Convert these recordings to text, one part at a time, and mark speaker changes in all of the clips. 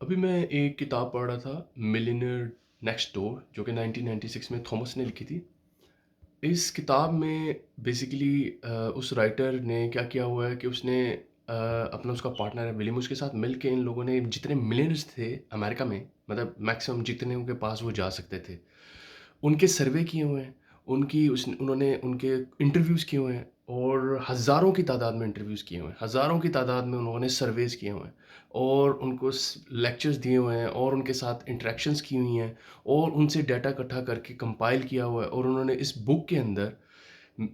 Speaker 1: अभी मैं एक किताब पढ़ रहा था मिलियनेयर नेक्स्ट डोर जो कि 1996 में थॉमस ने लिखी थी। इस किताब में बेसिकली उस राइटर ने क्या किया हुआ है कि उसने अपना उसका पार्टनर है विलियम उसके साथ मिल के इन लोगों ने जितने मिलियनर्स थे अमेरिका में मतलब मैक्सिमम जितने उनके पास वो जा सकते थे उनके सर्वे किए हुए हैं। उन्होंने उनके इंटरव्यूज़ किए हुए हैं और हज़ारों की तादाद में इंटरव्यूज़ किए हुए हैं। हज़ारों की तादाद में उन्होंने सर्वेज़ किए हुए हैं और उनको लेक्चर्स दिए हुए हैं और उनके साथ इंटरेक्शंस की हुई हैं और उनसे डाटा इकट्ठा करके कंपाइल किया हुआ है और उन्होंने इस बुक के अंदर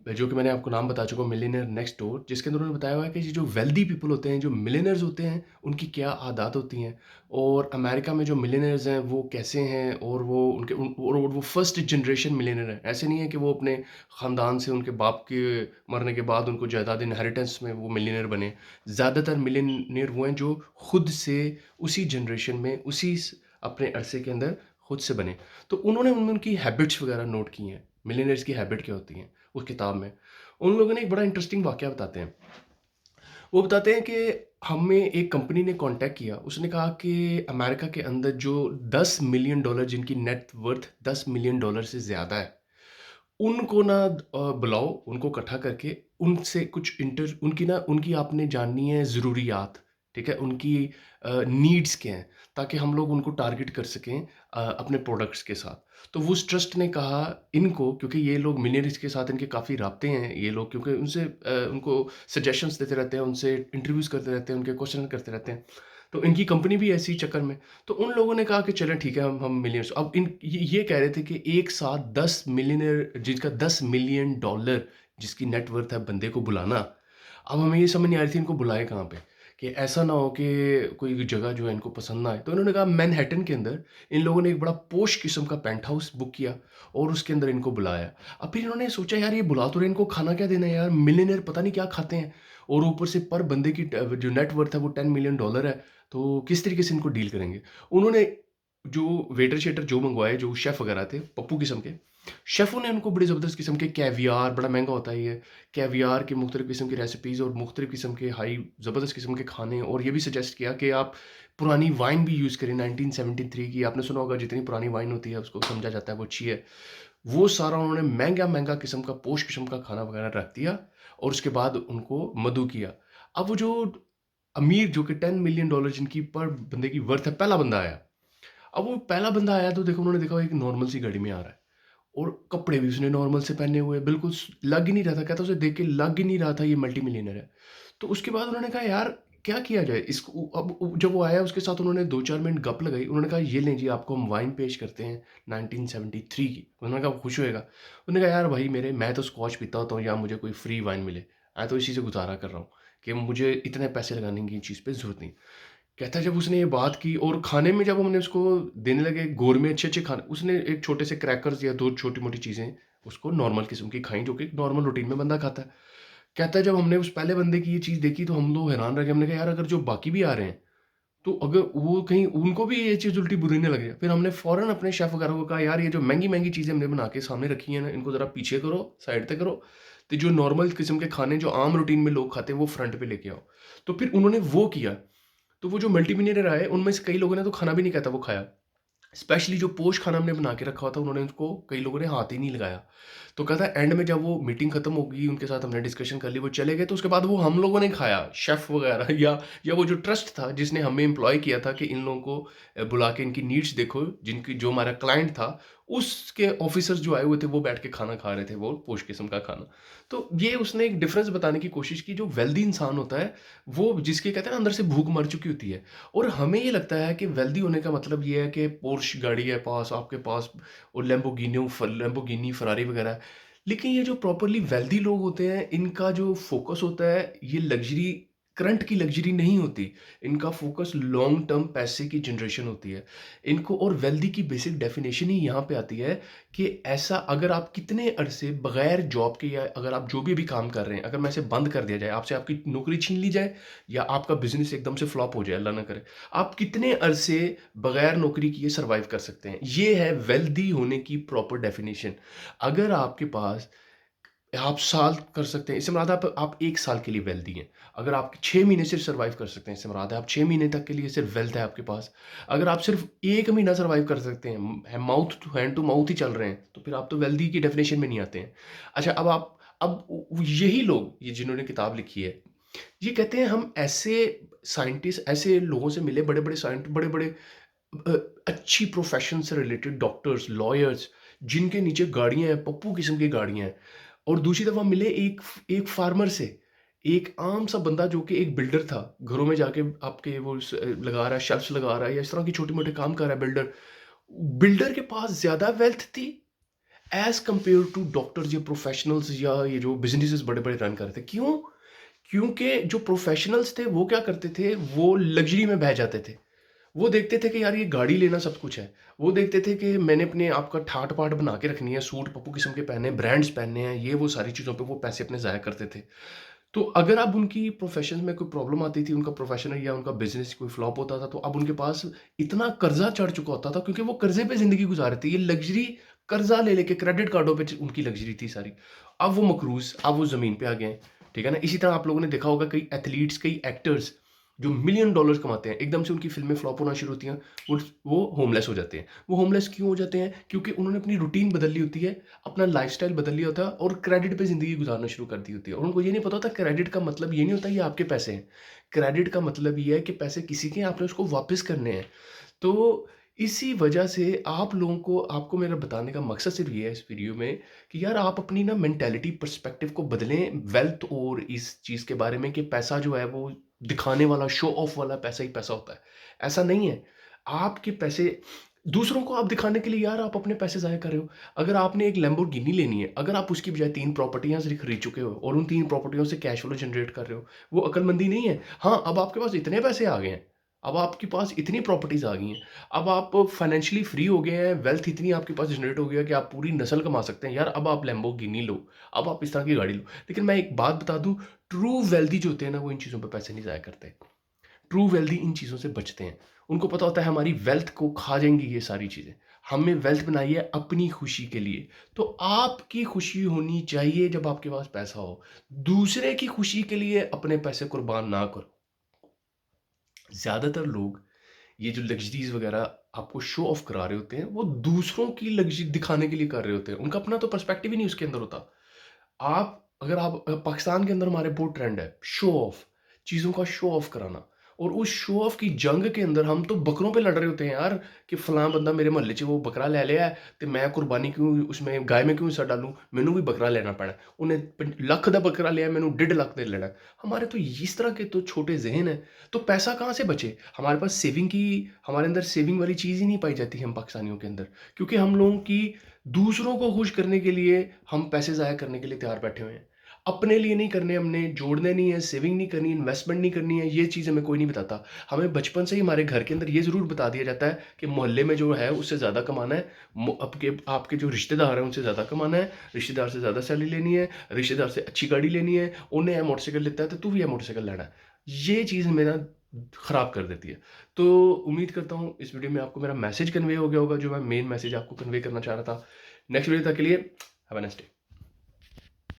Speaker 1: जो कि मैंने आपको नाम बता चुका हूँ मिलियनेयर नेक्स्ट डोर जिसके अंदर उन्होंने बताया हुआ है कि ये जो वेल्दी पीपल होते हैं, जो मिलियनेयर्स होते हैं, उनकी क्या आदत होती हैं और अमेरिका में जो मिलियनेयर्स हैं वो कैसे हैं और वो उनके उन और वो फर्स्ट जनरेशन मिलियनेयर हैं। ऐसे नहीं है कि वो अपने ख़ानदान से उनके बाप के मरने के बाद उनको जायदाद इनहेरिटेंस में वो मिलियनेयर बने। ज़्यादातर मिलियनेयर वो हैं जो खुद से उसी जनरेशन में अपने अरसे के अंदर खुद से बने। तो उन्होंने उनमें उनकी हैबिट्स वग़ैरह नोट की हैं। मिलियनेयर्स की हैबिट क्या होती हैं। उस किताब में। उन लोगों ने एक बड़ा इंटरेस्टिंग वाकया बताते हैं। वो बताते हैं कि हमें एक कंपनी ने कॉन्टैक्ट किया। उसने कहा कि अमेरिका के अंदर जो $10 मिलियन जिनकी नेट वर्थ $10 मिलियन से ज़्यादा है, उनको ना बुलाओ, उनको इकट्ठा करके उनसे कुछ उनकी आपने जाननी है ज़रूरियात, ठीक है? उनकी नीड्स क्या हैं, ताकि हम लोग उनको टारगेट कर सकें अपने प्रोडक्ट्स के साथ। तो वो उस ट्रस्ट ने कहा इनको क्योंकि ये लोग मिलियनेयर्स के साथ इनके काफ़ी राब्ते हैं ये लोग क्योंकि उनको सजेशंस देते रहते हैं, उनसे इंटरव्यूज़ करते रहते हैं, उनके क्वेश्चन करते रहते हैं। तो इनकी कंपनी भी ऐसी चक्कर में तो उन लोगों ने कहा कि चलें ठीक है हम मिलियनेयर्स अब ये कह रहे थे कि एक साथ 10 मिलियनेयर जिसका $10 मिलियन जिसकी नेट वर्थ है बंदे को बुलाना, अब हमें ये समझ नहीं आ रही थी इनको बुलाएँ कहाँ पे? कि ऐसा ना हो कि कोई जगह जो है इनको पसंद ना आए। तो इन्होंने कहा मैनहट्टन के अंदर इन लोगों ने एक बड़ा पॉश किस्म का पेंट हाउस बुक किया और उसके अंदर इनको बुलाया। अब फिर इन्होंने सोचा यार ये बुला तो रहे हैं, इनको खाना क्या देना है यार? मिलियनेयर पता नहीं क्या खाते हैं और ऊपर से पर बंदे की जो नेट वर्थ है वो $10 मिलियन है, तो किस तरीके से इनको डील करेंगे? उन्होंने जो वेटर-शेटर जो मँगवाए, जो शेफ़ वगैरह थे, पप्पू किस्म के, शेफ़ों ने उनको बड़ी ज़बरदस्त किस्म के कैवियार बड़ा महँगा होता है ये, कैवियार की मुख्तलिफ़ किस्म की रेसिपीज़ और मुख्तलिफ़ किस्म के हाई ज़बरदस्त किस्म के खाने और ये भी सजेस्ट किया कि आप पुरानी वाइन भी यूज़ करें 1973 की, आपने सुना होगा जितनी पुरानी वाइन होती है उसको समझा जाता है वो अच्छी है। वो सारा उन्होंने महँगा-महँगा किस्म का पॉश किस्म का खाना वगैरह रख दिया और उसके बाद उनको मदऊ किया। अब वो जो अमीर जो कि $10 मिलियन जिनकी पर बंदे की वर्थ है, पहला बंदा आया। अब वो पहला बंदा आया तो देखो उन्होंने देखा एक नॉर्मल सी गाड़ी में आ रहा है और कपड़े भी उसने नॉर्मल से पहने हुए हैं, बिल्कुल लग ही नहीं रहा था, कहता उसे देख के लग ही नहीं रहा था ये मल्टी मिलियनेयर है। तो उसके बाद उन्होंने कहा यार क्या किया जाए इसको जब वो आया उसके साथ उन्होंने 2-4 मिनट गप लगाई, उन्होंने कहा ये लें जी आपको हम वाइन पेश करते हैं 1973 की। उन्होंने कहा वो खुश होएगा। उन्होंने कहा यार भाई मेरे मैं तो स्कॉच पीता होता हूँ या मुझे कोई फ्री वाइन मिले, मैं तो इसी से गुज़ारा कर रहा हूँ कि मुझे इतने पैसे लगाने की चीज़ पे ज़रूरत नहीं। कहता है जब उसने ये बात की और खाने में जब हमने उसको देने लगे गोरमे अच्छे-अच्छे खाने उसने एक छोटे से क्रैकर्स या 2 छोटी-मोटी चीज़ें उसको नॉर्मल किस्म की खाई जो कि नॉर्मल रूटीन में बंदा खाता है। कहता है जब हमने उस पहले बंदे की ये चीज़ देखी तो हम लोग हैरान रह गए। हमने कहा यार अगर जो बाकी भी आ रहे हैं, तो अगर वो कहीं उनको भी ये चीज़ उल्टी बुरी ना लगे। फिर हमने फ़ौरन अपने शेफ़ वगैरह को कहा यार ये जो महँगी-महँगी चीज़ें हमने बना के सामने रखी हैं ना, इनको ज़रा पीछे करो, साइड पे करो। तो जो नॉर्मल किस्म के खाने जो आम रूटीन में लोग खाते हैं वो फ्रंट पे लेके आओ। तो फिर उन्होंने वो किया। तो वो जो मल्टी मिलियनेयर आए, उनमें से कई लोगों ने तो खाना भी नहीं कहता वो खाया। स्पेशली जो पोश खाना हमने बना के रखा हुआ था, उन्होंने उसको कई लोगों ने हाथ ही नहीं लगाया। तो कहता है एंड में जब वो मीटिंग खत्म हो गई, उनके साथ हमने डिस्कशन कर ली, वो चले गए, तो उसके बाद वो हम लोगों ने खाया, शेफ़ वगैरह या वो जो ट्रस्ट था, जिसने हमें एम्प्लॉय किया था कि इन लोगों को बुला के इनकी नीड्स देखो, जिनकी जो हमारा क्लाइंट था, उसके ऑफ़िसर्स जो आए हुए थे, वो बैठ के खाना खा रहे थे, वो पोश किस्म का खाना। तो ये उसने एक डिफ़रेंस बताने की कोशिश की, जो वेल्दी इंसान होता है, वो जिसकी कहते हैं ना अंदर से भूख मर चुकी होती है। और हमें ये लगता है कि वेल्दी होने का मतलब ये है कि पोर्श गाड़ी है पास आपके पास और लैम्बोर्गिनी, फरारी वगैरह है। लेकिन ये जो प्रॉपर्ली वेल्दी लोग होते हैं, इनका जो फ़ोकस होता है, ये लग्ज़री करंट की लग्ज़री नहीं होती। इनका फ़ोकस लॉन्ग टर्म पैसे की जनरेशन होती है। इनको और वेल्दी की बेसिक डेफ़िनेशन ही यहाँ पे आती है कि ऐसा अगर आप कितने अरसे बगैर जॉब के या अगर आप जो भी अभी काम कर रहे हैं, अगर मैं इसे बंद कर दिया जाए, आपसे आपकी नौकरी छीन ली जाए या आपका बिज़नेस एकदम से फ्लॉप हो जाए, अल्लाह ना करे। आप कितने अरसे बगैर नौकरी किए सर्वाइव कर सकते हैं? ये है वेल्दी होने की प्रॉपर डेफिनिशन। अगर आपके पास आप साल कर सकते हैं, इससे मुराद है आप 1 साल के लिए वेल्दी हैं। अगर आप 6 महीने सिर्फ़ सर्वाइव कर सकते हैं, इससे मुराद है आप 6 महीने तक के लिए सिर्फ़ वेल्थ है आपके पास। अगर आप सिर्फ़ 1 महीना सर्वाइव कर सकते हैं, mouth to hand to mouth ही चल रहे हैं, तो फिर आप तो वेल्दी की डेफ़िनेशन में नहीं आते हैं। अच्छा, अब यही लोग, ये जिन्होंने किताब लिखी है, ये कहते हैं हम ऐसे साइंटिस्ट, ऐसे लोगों से मिले, बड़े-बड़े बड़े-बड़े अ, अच्छी प्रोफ़ेशन से रिलेटेड डॉक्टर्स, लॉयर्स, जिनके नीचे गाड़ियाँ हैं, पप्पू किस्म की गाड़ियाँ हैं। और दूसरी तरफ हम मिले एक फार्मर से, एक आम सा बंदा जो कि एक बिल्डर था। घरों में जाके आपके वो लगा रहा है, शेल्फ्स लगा रहा है या इस तरह की छोटे-मोटे काम कर रहा है बिल्डर। बिल्डर के पास ज़्यादा वेल्थ थी एज़ कंपेयर टू डॉक्टर्स या प्रोफेशनल्स या ये जो बिज़नेसेस बड़े-बड़े रन कर रहे थे। क्यों? क्योंकि जो प्रोफेशनल्स थे वो क्या करते थे, वो लग्ज़री में बह जाते थे। वो देखते थे कि यार ये गाड़ी लेना सब कुछ है। वो देखते थे कि मैंने अपने आप का ठाट-बाट बना के रखनी है, सूट पप्पू किस्म के पहने, ब्रांड्स पहनने हैं, ये वो सारी चीज़ों पे वो पैसे अपने ज़ाया करते थे। तो अगर अब उनकी प्रोफ़ेशन में कोई प्रॉब्लम आती थी, उनका प्रोफ़ेशन या उनका बिज़नेस कोई फ्लॉप होता था, तो अब उनके पास इतना कर्ज़ा चढ़ चुका होता था क्योंकि वो कर्ज़े पे ज़िंदगी गुज़ार रहे थे। ये लग्ज़री कर्ज़ा ले लेके क्रेडिट कार्डों पे उनकी लग्ज़री थी सारी। अब वो मकरूज़, अब वो ज़मीन पे आ गए हैं, ठीक है ना? इसी तरह आप लोगों ने देखा होगा कई एथलीट्स, कई एक्टर्स जो मिलियन डॉलर्स कमाते हैं, एकदम से उनकी फ़िल्में फ्लॉप होना शुरू होती हैं, वो होमलेस हो जाते हैं। वो होमलेस क्यों हो जाते हैं? क्योंकि उन्होंने अपनी रूटीन बदल ली होती है, अपना लाइफ़स्टाइल बदल लिया होता है और क्रेडिट पे ज़िंदगी गुज़ारना शुरू कर दी होती है और उनको ये नहीं पता होता क्रेडिट का मतलब ये नहीं होता ये आपके पैसे हैं। क्रेडिट का मतलब ये है कि पैसे किसी के हैं, आपने उसको वापस करने हैं। तो इसी वजह से आप लोगों को, आपको मेरा बताने का मकसद सिर्फ़ ये है इस वीडियो में कि यार आप अपनी ना मेंटालिटी, पर्सपेक्टिव को बदलें वेल्थ और इस चीज़ के बारे में कि पैसा जो है वो दिखाने वाला, शो ऑफ वाला पैसा ही पैसा होता है। ऐसा नहीं है। आपके पैसे दूसरों को आप दिखाने के लिए यार आप अपने पैसे ज़ाया कर रहे हो। अगर आपने एक लैम्बोर्गिनी लेनी है, अगर आप उसकी बजाय 3 प्रॉपर्टियाँ खरीद चुके हो और उन 3 प्रॉपर्टियों से कैश फ्लो जनरेट कर रहे हो, वो अक्लमंदी नहीं है। हाँ, अब आपके पास इतने पैसे आ गए हैं, अब आपके पास इतनी प्रॉपर्टीज़ आ गई हैं, अब आप फाइनेंशियली फ्री हो गए हैं, वेल्थ इतनी आपके पास जनरेट हो गया कि आप पूरी नस्ल कमा सकते हैं। यार अब आप लैम्बोर्गिनी लो, अब आप इस तरह की गाड़ी लो। लेकिन मैं एक बात बता दूँ, ट्रू वेल्दी जो होते हैं ना, वो इन चीज़ों पे पैसे नहीं ज़ाया करते। ट्रू वेल्दी इन चीज़ों से बचते हैं। उनको पता होता है हमारी वेल्थ को खा जाएँगी ये सारी चीज़ें। हमने वेल्थ बनाई है अपनी खुशी के लिए। तो आपकी खुशी होनी चाहिए जब आपके पास पैसा हो। दूसरे की खुशी के लिए अपने पैसे कुर्बान ना करो। ज़्यादातर लोग ये जो लग्ज़रीज़ वग़ैरह आपको शो ऑफ करा रहे होते हैं, वो दूसरों की लग्ज़री दिखाने के लिए कर रहे होते हैं। उनका अपना तो पर्सपेक्टिव ही नहीं उसके अंदर होता। आप पाकिस्तान के अंदर हमारे बहुत ट्रेंड है शो ऑफ, चीज़ों का शो ऑफ कराना और उस शो ऑफ की जंग के अंदर हम तो बकरों पे लड़ रहे होते हैं यार कि फलां बंदा मेरे मोहल्ले च वो बकरा ले लिया है ते मैं कुर्बानी क्यों उसमें गाय में क्यों हिस्सा डालूं, मैनू भी बकरा लेना पैना, उन्हें लख का बकरा लिया, मैनू 1.5 लाख दे लेना है। हमारे तो इस तरह के तो छोटे जहन है, तो पैसा कहाँ से बचे? हमारे पास सेविंग की, हमारे अंदर सेविंग वाली चीज़ ही नहीं पाई जाती हम पाकिस्तानियों के अंदर, क्योंकि हम लोगों की दूसरों को खुश करने के लिए हम पैसे ज़ाया करने के लिए तैयार बैठे हुए हैं। अपने लिए नहीं करने, हमने जोड़ने नहीं है, सेविंग नहीं करनी, इन्वेस्टमेंट नहीं करनी है, ये चीज़ हमें कोई नहीं बताता। हमें बचपन से ही हमारे घर के अंदर ये ज़रूर बता दिया जाता है कि मोहल्ले में जो है उससे ज़्यादा कमाना है, आपके आपके जो रिश्तेदार हैं उनसे ज़्यादा कमाना है, रिश्तेदार से ज़्यादा सैलरी लेनी है, रिश्तेदार से अच्छी गाड़ी लेनी है, उन्हें ये मोटरसाइकिल लेता है तो तू भी ये मोटरसाइकिल लेना है। ये चीज़ हमें ना खराब कर देती है। तो उम्मीद करता हूँ इस वीडियो में आपको मेरा मैसेज कन्वे हो गया होगा, जो मैं मेन मैसेज आपको कन्वे करना चाह रहा था। नेक्स्ट वीडियो तक के लिए हैव अ नाइस डे।